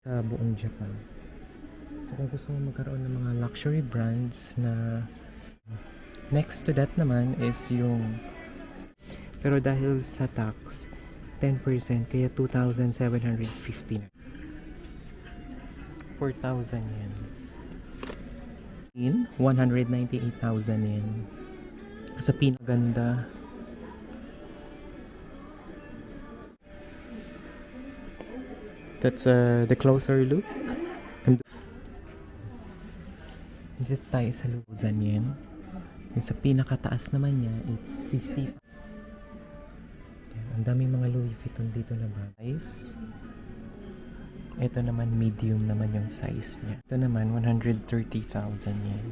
sa buong Japan. So kung gusto mo magkaroon ng mga luxury brands na next to that naman is yung pero dahil sa tax 10% kaya 2,750 na. 4,000 yen. In 198,000 yen. Sa pinaganda. That's the closer look. Dito tayo sa Luzan yen. Yung sa pinakataas naman niya, it's 50. Yan, ang daming mga Louis Vuitton dito na size. Ito naman medium naman yung size niya. Ito naman 130,000 yen.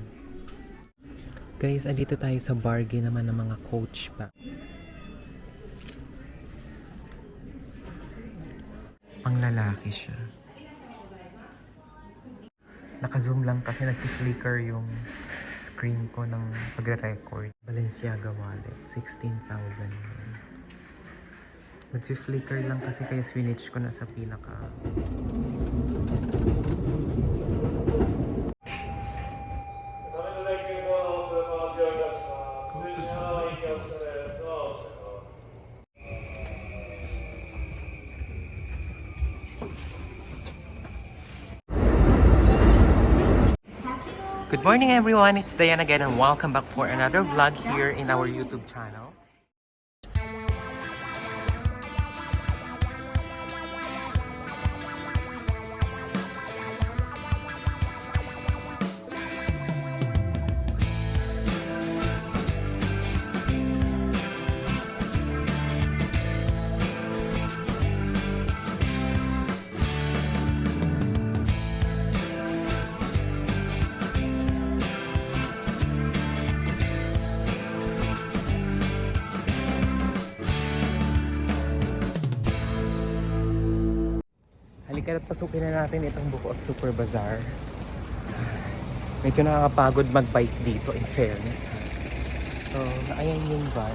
Guys, andito tayo sa bargain naman ng mga Coach pa. Pang lalaki siya. Naka-zoom lang kasi nag-flicker yung screen ko ng pagre-record. Balenciaga wallet, 16,000 yen. Nag-flicker lang kasi kaya switch ko na sa pinaka. Good morning everyone, it's Dayan again and welcome back for another vlog here in our YouTube channel. Halika at pasukin na natin itong Book of Super Bazaar. Medyo nakakapagod mag-bike dito in fairness. So, ayan yung van.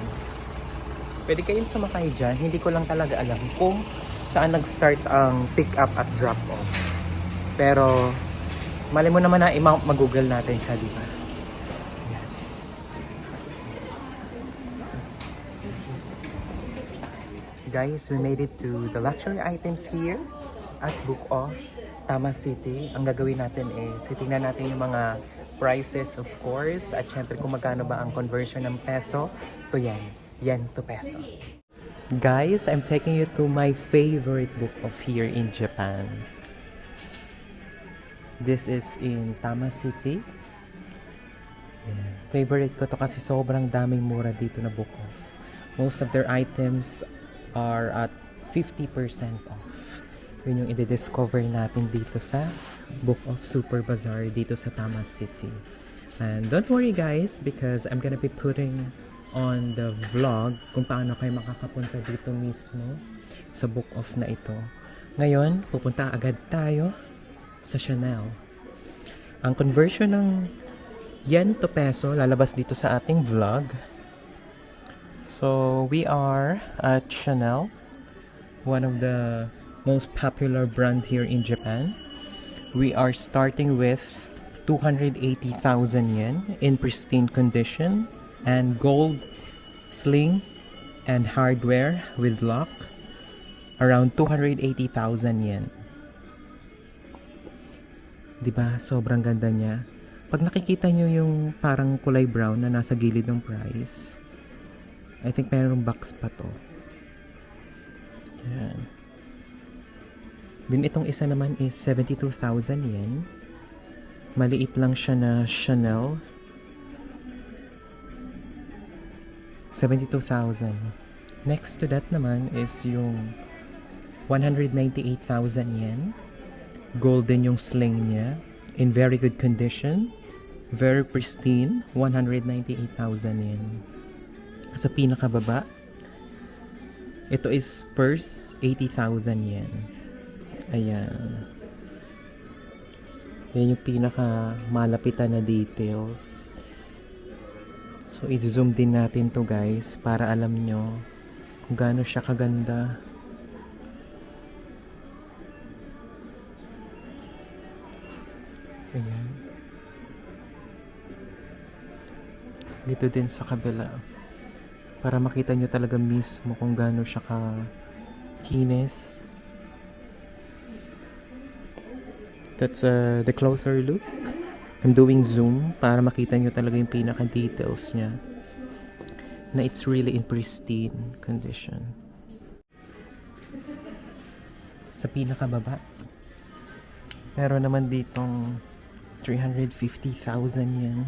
Pwede kayong sumakay dyan. Hindi ko lang talaga alam kung saan nag-start ang pick-up at drop-off. Pero, mali mo naman na mag-google natin siya, di ba? Ayan. Guys, we made it to the luxury items here at Book of Tama City. Ang gagawin natin is titingnan natin yung mga prices of course at syempre kung magkano ba ang conversion ng peso to yen, yen to peso. Guys, I'm taking you to my favorite book of here in Japan. This is in Tama City. Yeah. Favorite ko to kasi sobrang daming mura dito na book off. Most of their items are at 50% off. Yun yung i-discover natin dito sa Book of Super Bazaar dito sa Tama City. And don't worry guys because I'm gonna be putting on the vlog kung paano kayo makakapunta dito mismo sa Book of na ito. Ngayon, pupunta agad tayo sa Chanel. Ang conversion ng yen to peso lalabas dito sa ating vlog. So, we are at Chanel, one of the most popular brand here in Japan. We are starting with 280,000 yen in pristine condition and gold sling and hardware with lock around 280,000 yen. Diba? Sobrang ganda niya. Pag nakikita nyo yung parang kulay brown na nasa gilid ng price, I think mayroong box pa to. Yan. Din itong isa naman is 72,000 yen. Maliit lang siya na Chanel. 72,000. Next to that naman is yung 198,000 yen. Golden yung sling niya. In very good condition. Very pristine. 198,000 yen. Sa pinakababa, ito is purse 80,000 yen. Ayan. Yan yung pinaka malapitan na details. So, i-zoom din natin to guys para alam nyo kung gaano siya kaganda. Ayan. Dito din sa kabila. Para makita nyo talaga mismo kung gaano siya kinis. That's the closer look. I'm doing zoom para makita nyo talaga yung pinaka-details niya. Na it's really in pristine condition. Sa pinakababa, meron naman ditong 350,000 yen.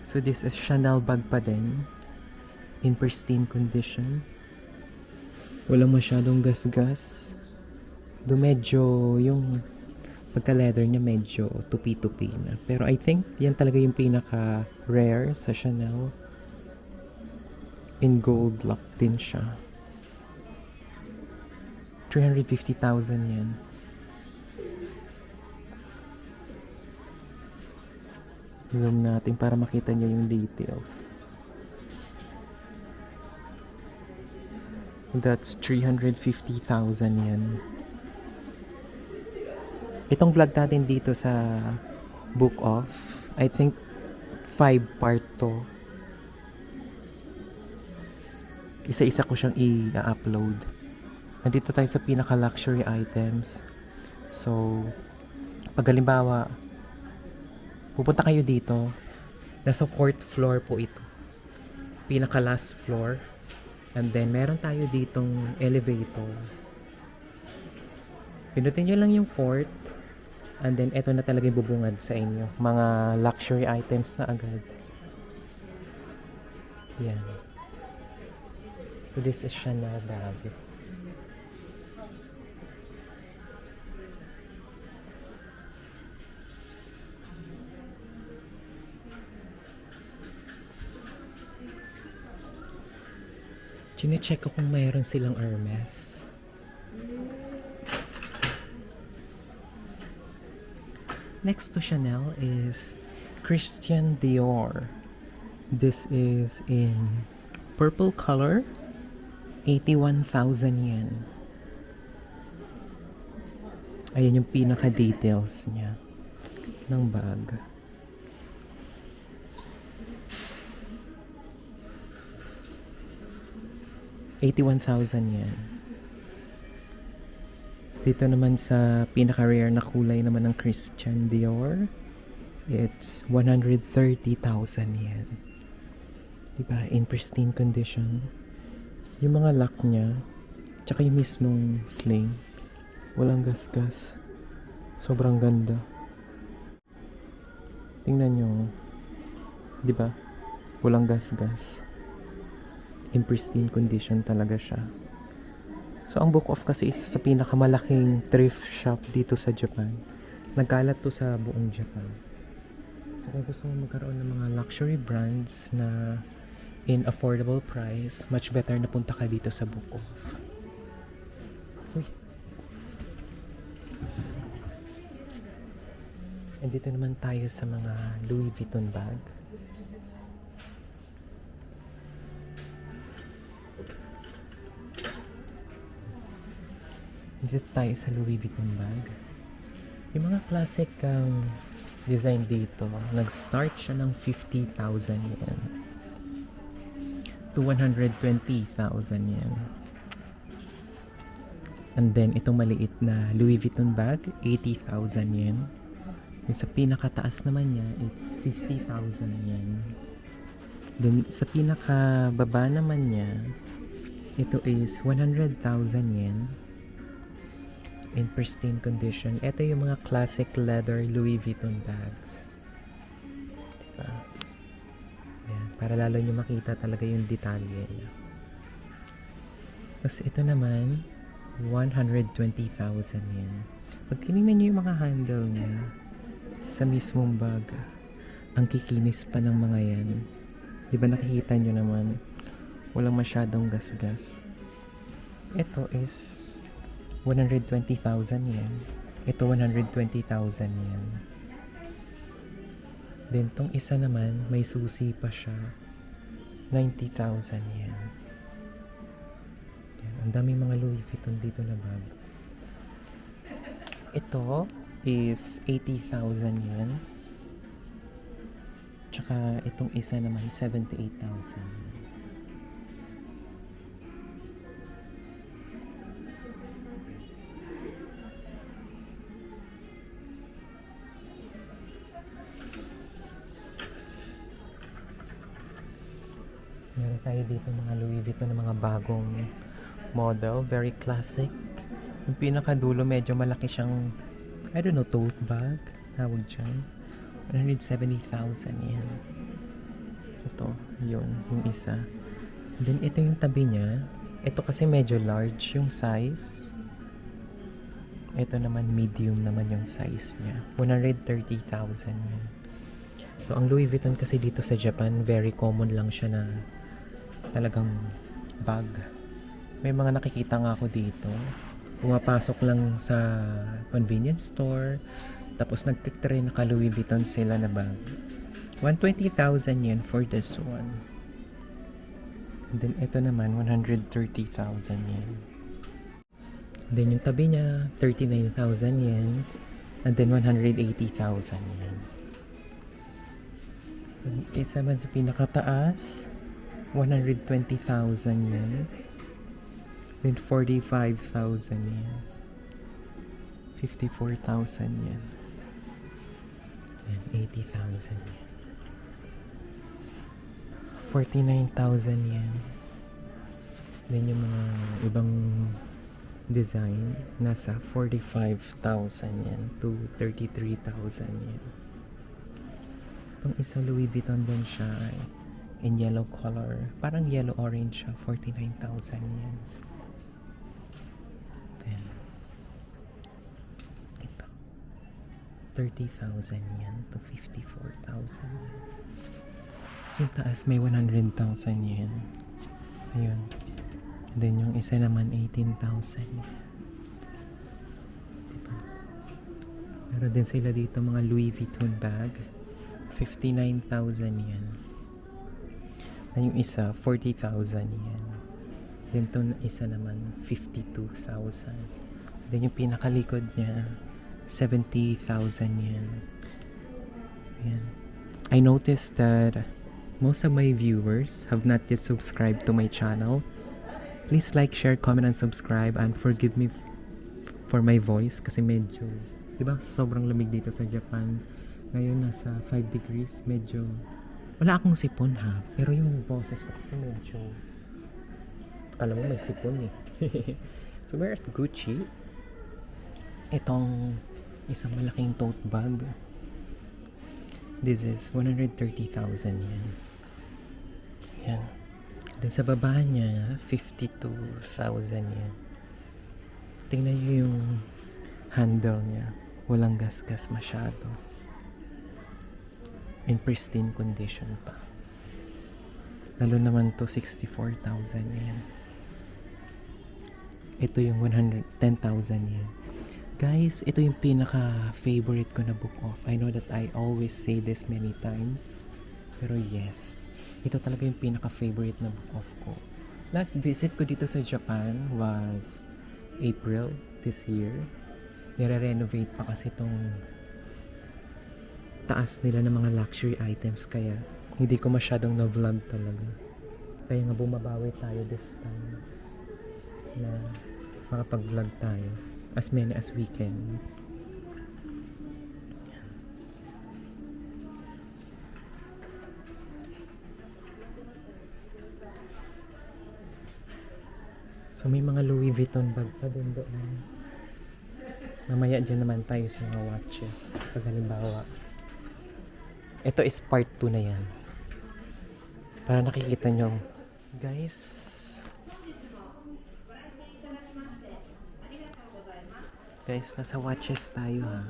So this is Chanel bag pa din, in pristine condition. Walang masyadong gasgas. Do medyo yung pagka-leather niya medyo tupi-tupi na. Pero I think yan talaga yung pinaka-rare sa Chanel. In gold lock din siya. 350,000 yan. Zoom natin para makita nyo yung details. That's 350,000 yan. Itong vlog natin dito sa Book Off, I think 5-part to. Isa-isa ko siyang i-upload. Nandito tayo sa pinaka-luxury items. So, pag halimbawa, pupunta kayo dito, nasa 4th floor po ito. Pinaka-last floor. And then, meron tayo ditong elevator. Pinutin nyo lang yung 4th. And then, eto na talaga yung bubungad sa inyo. Mga luxury items na agad. Yan. So, this is Chanel bag. Chine-check ko kung mayroon silang Hermes. Next to Chanel is Christian Dior. This is in purple color, 81,000 yen. Ayan yung pinaka-details niya ng bag. ₱81,000 yan. Dito naman sa pinaka-rare na kulay naman ng Christian Dior, it's 130,000 yen. Diba? In pristine condition. Yung mga lock niya, tsaka yung mismong sling, walang gasgas. Sobrang ganda. Tingnan nyo. Diba? Walang gasgas. In pristine condition talaga siya. So, ang Book Off kasi isa sa pinakamalaking thrift shop dito sa Japan. Nagkalat to sa buong Japan. So, kung gusto mo magkaroon ng mga luxury brands na in affordable price, much better na punta ka dito sa Book Off. Uy. And dito naman tayo sa mga Louis Vuitton bag. Dito tayo sa Louis Vuitton bag. Yung mga classic design dito, nag-start siya ng 50,000 yen to 120,000 yen. And then, itong maliit na Louis Vuitton bag, 80,000 yen. Yung sa pinakataas naman niya, it's 50,000 yen. Then, sa pinakababa naman niya, ito is 100,000 yen. In pristine condition. Ito yung mga classic leather Louis Vuitton bags. Diba? Yan. Para lalo nyo makita talaga yung detalye niya. Tapos ito naman, 120,000 yen. Pag tinignan nyo yung mga handle niya sa mismong bag, ang kikinis pa ng mga yan. Diba nakikita nyo naman, walang masyadong gasgas. Ito is 120,000 yen. Ito 120,000 yen. Then tong isa naman, may susi pa siya. 90,000 yen. Yan. Ang daming mga Louis Vuitton dito na bag. Ito is 80,000 yan. Tsaka itong isa naman 78,000. Meron tayo dito mga Louis Vuitton na mga bagong model, very classic. Yung pinakadulo medyo malaki siyang, I don't know, tote bag tawag dyan. 170,000 yan. Ito, yun, yung isa. Then ito yung tabi niya. Ito kasi medyo large yung size. Ito naman medium naman yung size niya. 130,000 yan. So ang Louis Vuitton kasi dito sa Japan, very common lang siya na talagang bag. May mga nakikita nga ako dito. Pumapasok lang sa convenience store. Tapos nagtitry naka Louis Vuitton sila na bag. 120,000 yen for this one. And then ito naman 130,000 yen. Then yung tabi niya 39,000 yen. And then 180,000 yen. Isa man sa pinakataas 120,000 yen. Then 45,000 yen. 54,000 yen. And 80,000 yen. 49,000 yen. Then yung mga ibang design nasa 45,000 yen to 33,000 yen. Itong isa Louis Vuitton din siya in yellow color. Parang yellow orange siya. 49,000 yen. Then ito 30,000 yen to 54,000 yen. So yung taas may 100,000 yen. Ayun. Then yung isa naman 18,000 yen. Diba? Meron din sila dito mga Louis Vuitton bag. 59,000 yen. Then yung isa 40,000 yen. Then itong isa naman 52,000. Then yung pinakalikod niya 70,000 yen. Ayan. I noticed that most of my viewers have not yet subscribed to my channel. Please like, share, comment, and subscribe, and forgive me for my voice kasi medyo, diba, sobrang lamig dito sa Japan. Ngayon nasa 5 degrees, medyo wala akong sipon ha, pero yung boses ko kasi medyo, alam mo may sipon eh. So we're at Gucci. Itong isang malaking tote bag. This is 130,000 yen. Yan. Then sa baba niya, 52,000 yen. Tingnan niyo yung handle niya. Walang gas-gas masyado. In pristine condition pa. Lalo naman to 64,000 yen. Ito yung 110,000 yen. Guys, ito yung pinaka-favorite ko na book off. I know that I always say this many times. Pero yes, ito talaga yung pinaka-favorite na book off ko. Last visit ko dito sa Japan was April this year. Nire-renovate pa kasi itong taas nila ng mga luxury items. Kaya hindi ko masyadong na-vlog talaga. Kaya nga bumabawi tayo this time na makapag-vlog tayo. As many as we can. So may mga Louis Vuitton bag pa din doon. Mamaya dyan naman tayo sa mga watches. Pag halimbawa, ito is part 2 na yan. Para nakikita nyo. Guys, nasa watches tayo ha.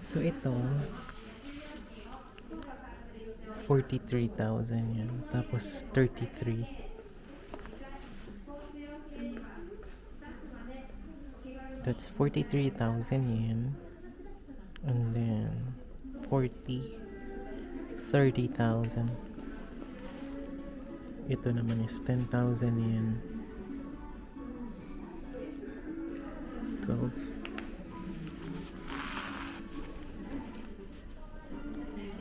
So ito 43,000 yan. Tapos 33. That's 43,000 yen. And then 30,000. Ito naman is 10,000 yen. 12.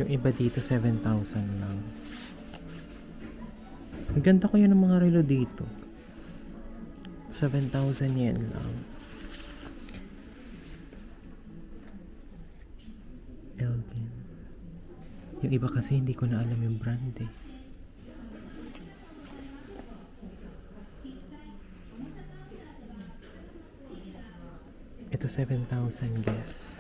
Yung iba dito 7,000 lang. Ang ganda ko yun ng mga relo dito. 7,000 yen lang. Elgin. Yung iba kasi hindi ko na alam yung brand eh. Ito 7,000 guess.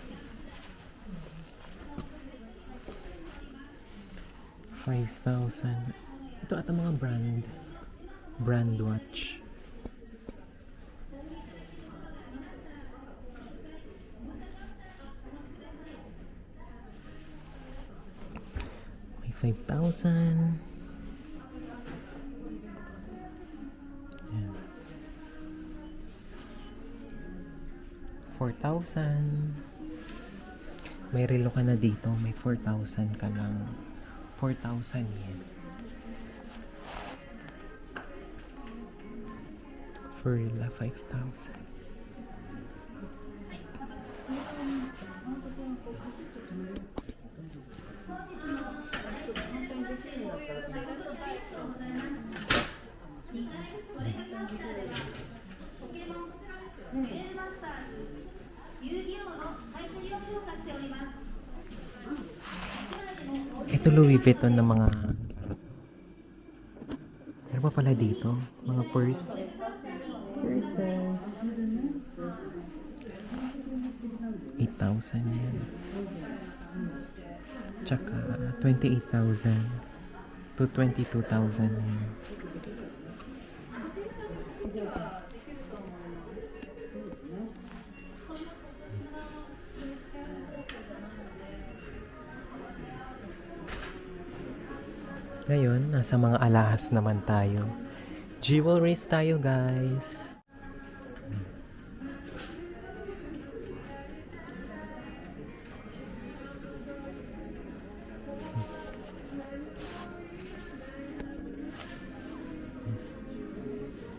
5,000. Ito ata mga brand watch. May 5,000. Yan. 4,000. May relo ka na dito, may 4,000 ka lang. 4,000 yen. Furla 5,000. Ito Louis Vuitton na mga ano pa pala dito? Mga purses. 8,000 yan. Tsaka 28,000 to 22,000 yan. Ngayon, nasa mga alahas naman tayo. Jewelries tayo, guys.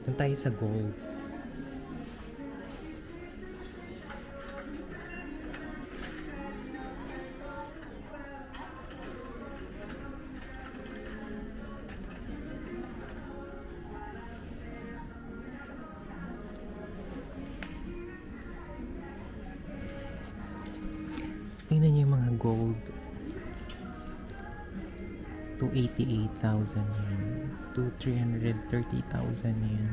Doon tayo sa gold. Tingnan niyo yung mga gold. 288,000 yen. 330,000 yen.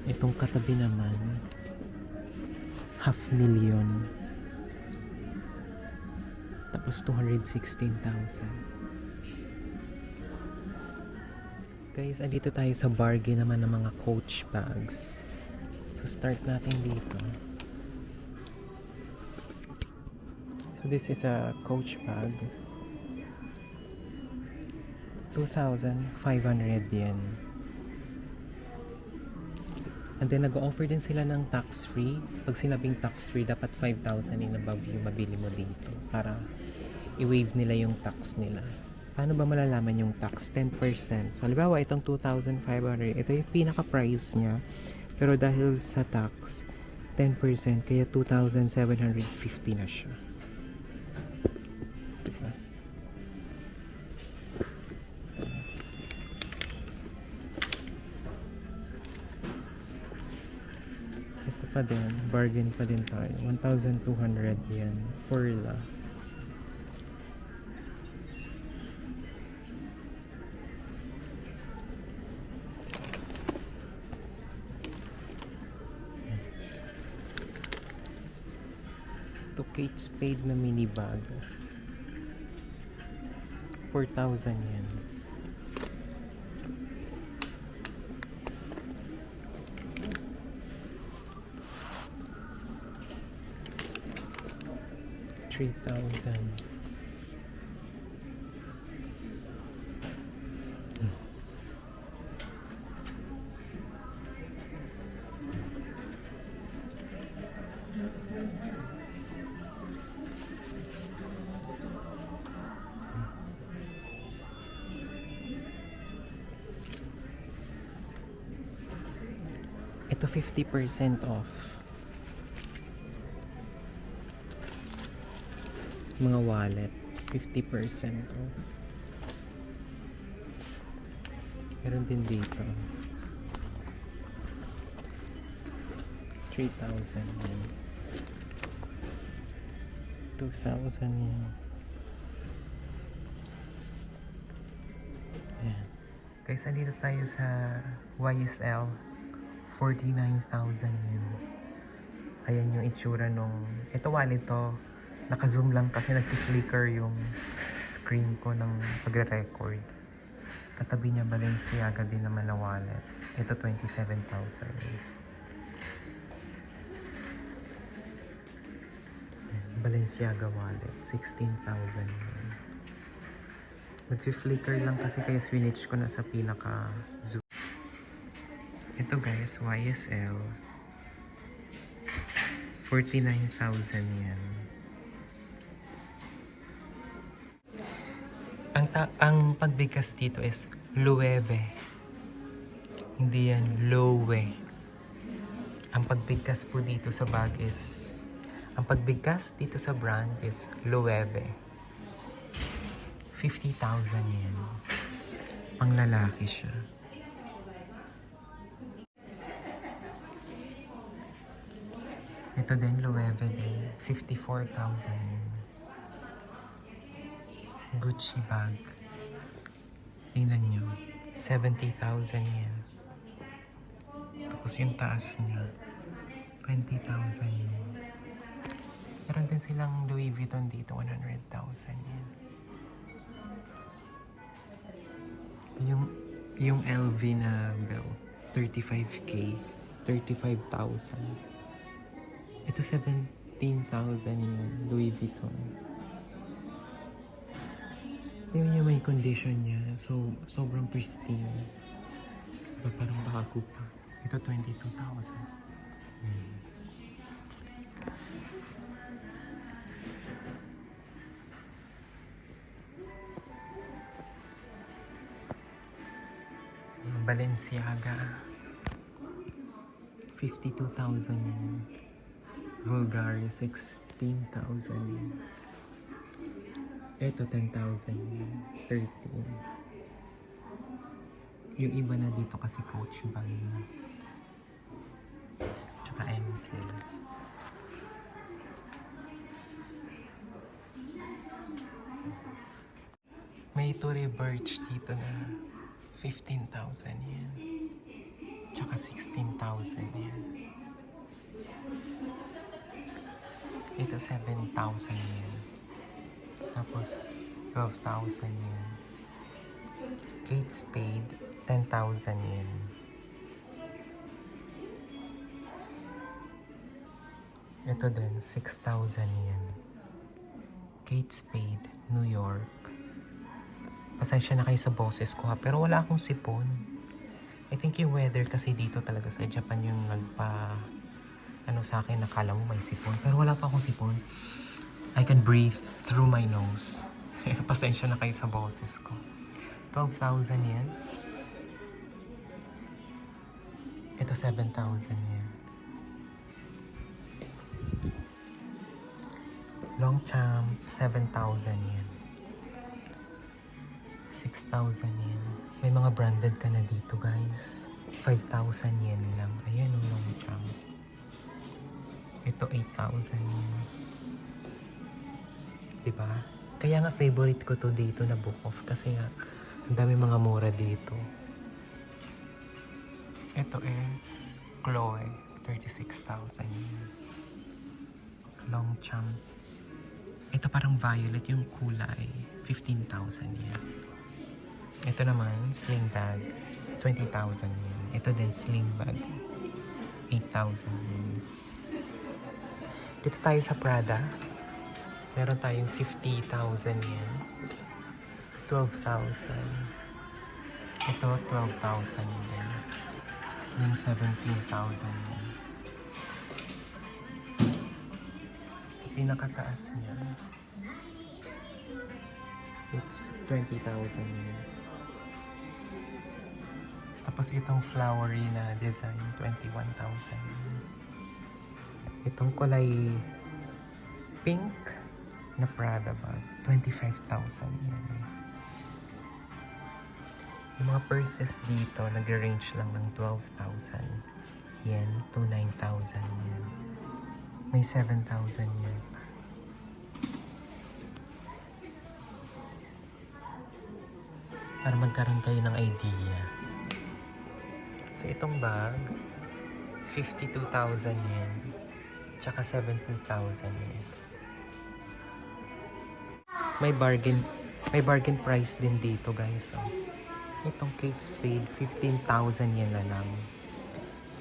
Itong katabi naman, 500,000. Tapos 216,000. Guys, andito tayo sa bargain naman ng mga Coach bags. So start natin dito. So this is a Coach bag. 2,500 yen. And then nag-offer din sila ng tax-free. Pag sinabing tax-free, dapat 5,000 in above yung mabili mo dito para i-waive nila yung tax nila. Paano ba malalaman yung tax? 10%. So halimbawa itong 2,500, ito yung pinaka-price niya. Pero dahil sa tax, 10%, kaya 2,750 na siya. Diba? Ito pa din, bargain pa din tayo. 1,200 yen. Furla. Ito Kate Spade na mini bag. 4,000 yen. $3,000. Ito 50% off. Mga wallet, 50% off. Meron din dito. 3,000 yan. 2,000 yan. Ayan. Guys, andito tayo sa YSL. 49,000 yun. Ayan yung itsura nung... Ito wallet to. Naka-zoom lang kasi nag-flicker yung screen ko ng pagre-record. Katabi niya Balenciaga din naman na wallet. Ito 27,000. Balenciaga wallet, 16,000. Nag-flicker lang kasi kaya switch ko na sa pinaka-zoom. Ito guys, YSL. 49,000 yan. Ang pagbigkas dito is Loewe. Hindi yan Lowe. Ang pagbigkas po dito sa bag is... Ang pagbigkas dito sa brand is Loewe. 50,000 yan. Pang lalaki siya. Ito din, Loewe din. 54,000 yan. Gucci bag. Tingnan nyo. 70,000 yan. Tapos yung taas niya. 20,000 yan. Meron din silang Louis Vuitton dito. 100,000 yan. Yung LV na belt. 35k. 35,000. Ito 17,000 yung Louis Vuitton. Tingnan niya may condition niya. So, sobrang pristine. Diba, parang bago pa. Ito 22,000. Balenciaga. 52,000 yun. Bulgari, 16,000 yun. Ito, 10,000 yun. 13. Yung iba na dito kasi Coach bag na. Tsaka MK. May Tory Burch dito na 15,000 yan. Tsaka 16,000 yan. Ito 7,000 yan. Tapos 12,000 yan. Kate Spade 10,000 yan. Ito din 6,000 yan. Kate Spade New York. Pasensya na kayo sa boses ko ha, pero wala akong sipon. I think yung weather kasi dito talaga sa Japan yung sa akin, nakala mo may sipon. Pero wala pa akong sipon. I can breathe through my nose. Pasensya na kayo sa boses ko. 12,000 yan. Ito 7,000 yan. Longchamp 7,000 yan. 6,000 yen. May mga branded ka na dito guys. 5,000 yen lang. Ayan ang Longchamp. Ito 8,000 yen. Diba? Kaya nga favorite ko to dito na Book Off kasi nga ang dami mga mura dito. Ito is Chloe. 36,000 yen. Longchamp. Ito parang violet yung kulay. 15,000 yen. Ito naman, sling bag, 20,000 yun. Ito din, sling bag, 8,000 yun. Dito tayo sa Prada. Meron tayong 50,000 yen. 12,000. Ito, 12,000 din. Yung 17,000 yen. Sa pinakataas niya, it's 20,000 yen. Tapos itong flowery na design, 21,000. Itong kulay pink na Prada bag, 25,000 yan. Yung mga purses dito, nag-range lang ng 12,000 yen to 9,000 yen. May 7,000 yen pa. Para magkaroon kayo ng idea. So itong bag, 52,000 yen. Tsaka 70,000 yen. May bargain price din dito guys. So, itong Kate Spade, 15,000 yen na lang.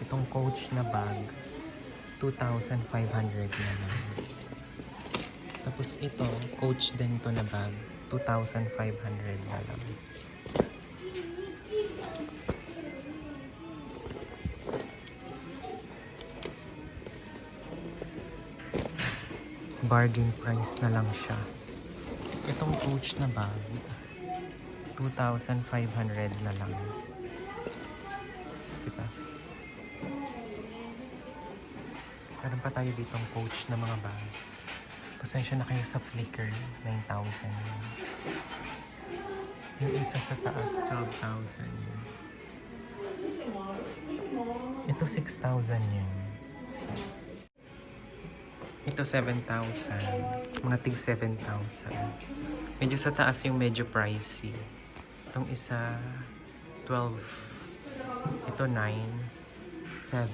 Itong Coach na bag, 2,500 na lang. Tapos ito, Coach din to na bag, 2,500 na lang. Bargain price na lang siya. Itong Coach na bag, 2,500 na lang. Diba? Meron pa tayo ditong Coach na mga bags. Pasensya na kayo sa flicker, 9,000 yun. Yung isa sa taas, 12,000 yun. Ito 6,000 yun. Ito 7,000. Mga tig 7,000. Medyo sa taas yung medyo pricey. Itong isa 12. Ito 9. 7.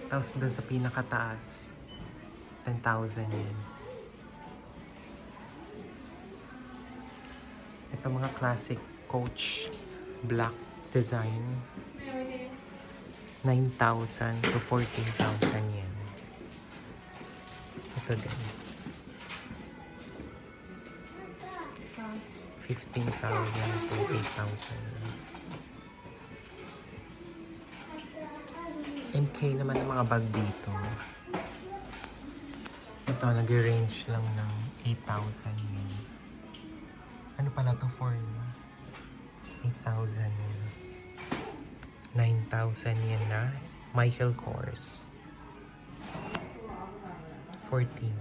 Tapos doon sa pinakataas 10,000 yun. Ito mga classic Coach black design 9,000 to 14,000 yen. Ito din 15,000 to 8,000. MK naman ang mga bag dito. Ito nag-range lang ng 8,000 yen. Ano pala to for? 8,000 yen. 9,000 yen na Michael Kors. 14.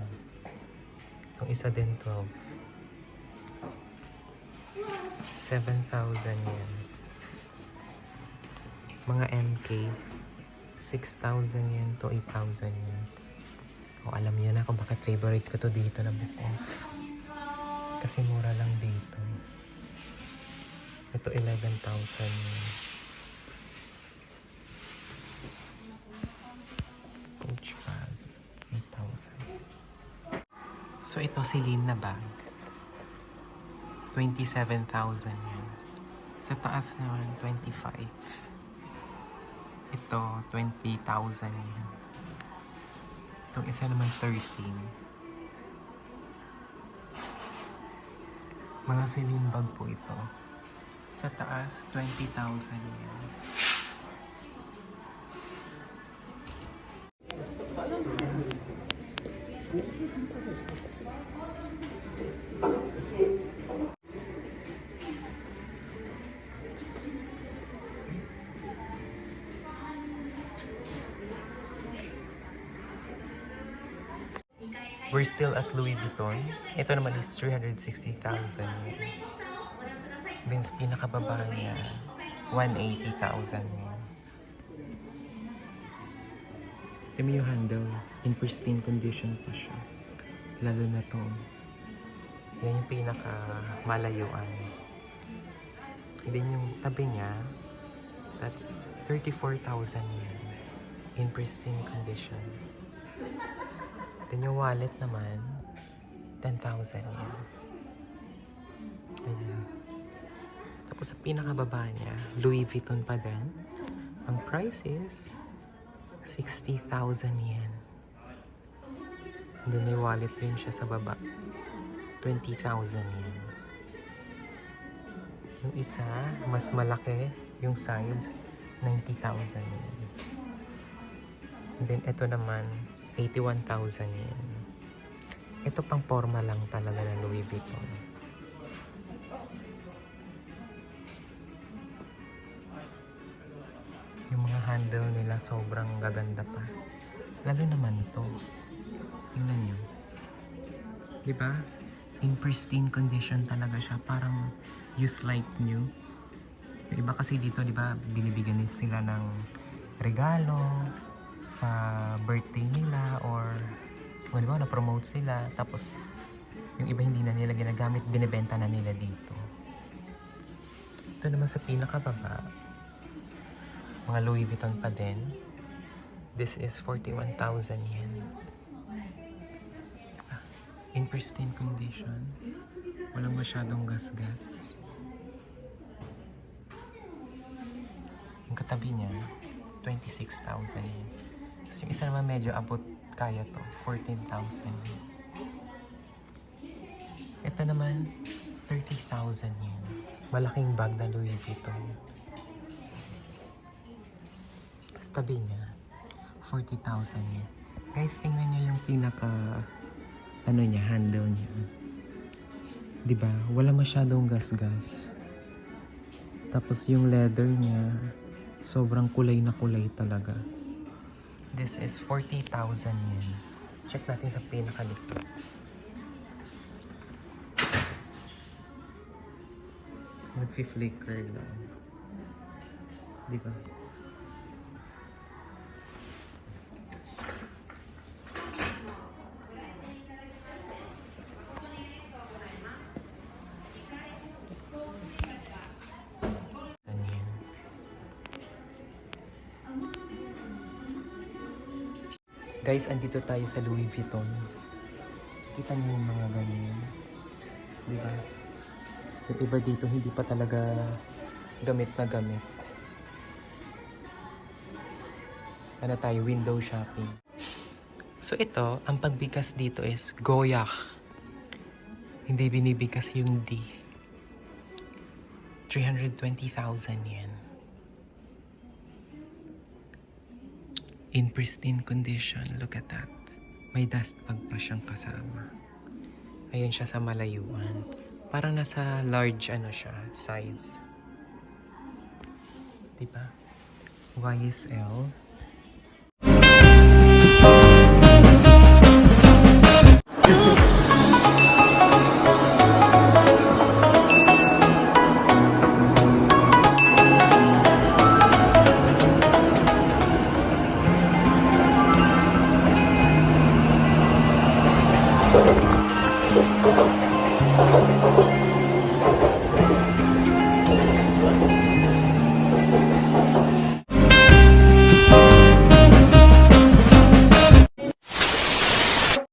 Itong isa din 12. 7,000 yen. Mga MK 6,000 yen to 8,000 yen. O alam niyo na kung bakit favorite ko to dito na Book Off. Kasi mura lang dito. Ito 11,000 yen. Coach bag 8,000. So ito slim na bag 27,000 yen. Sa taas naman 25. Ito 20,000 yen. Itong isa naman 13. Mga slim bag po ito. Sa taas 20,000 yen. We're still at Louis Vuitton. Ito naman is 360,000 yen. Then sa pinakababa niya, 180,000 yen. Ito yung handle. In pristine condition pa siya. Lalo na to. Yan yung pinaka-malayuan. Then yung tabi niya, that's 34,000 yen. In pristine condition. Then yung wallet naman, 10,000 yen. Ayan. Tapos sa pinakababa niya, Louis Vuitton pa din. Ang price is 60,000 yen. And then may wallet din siya sa baba. 20,000 yen. Yung isa, mas malaki yung size, 90,000 yen. And then ito naman, 81,000 yen. Ito pang forma lang talaga ng Louis Vuitton. Yung mga handle nila sobrang gaganda pa. Lalo naman to. Tingnan nyo. Diba? In pristine condition talaga siya. Parang used like new. Yung iba kasi dito, diba, binibigyan sila ng regalo sa birthday nila or diba, na-promote sila. Tapos, yung iba hindi na nila ginagamit, binibenta na nila dito. Ito naman sa pinakababa, mga Louis Vuitton pa din. This is 41,000 yen. In pristine condition. Walang masyadong gas-gas. Yung katabi niya, 26,000 yen. Tapos yung isa naman medyo abot kaya to, 14,000 yen. Ito naman, 30,000 yen. Malaking bag na Louis Vuitton. Tapos tabi niya, 40,000 yen. Guys, tingnan niyo yung pinaka handle niya. Diba? Wala masyadong gas-gas. Tapos yung leather niya, sobrang kulay na kulay talaga. This is 40,000 yen. Check natin sa pinakalikod. Nag-flicker lang. Diba? Guys, andito tayo sa Louis Vuitton. Kita niyo yung mga ganyan. Diba? Yung iba dito hindi pa talaga gamit na gamit. Ano tayo? Window shopping. So ito, ang pagbigkas dito is goyak. Hindi binibigkas yung D. 320,000 yen. In pristine condition. Look at that. May dust bag pa siyang kasama. Ayun siya sa malayuan. Parang nasa large size. Diba? YSL.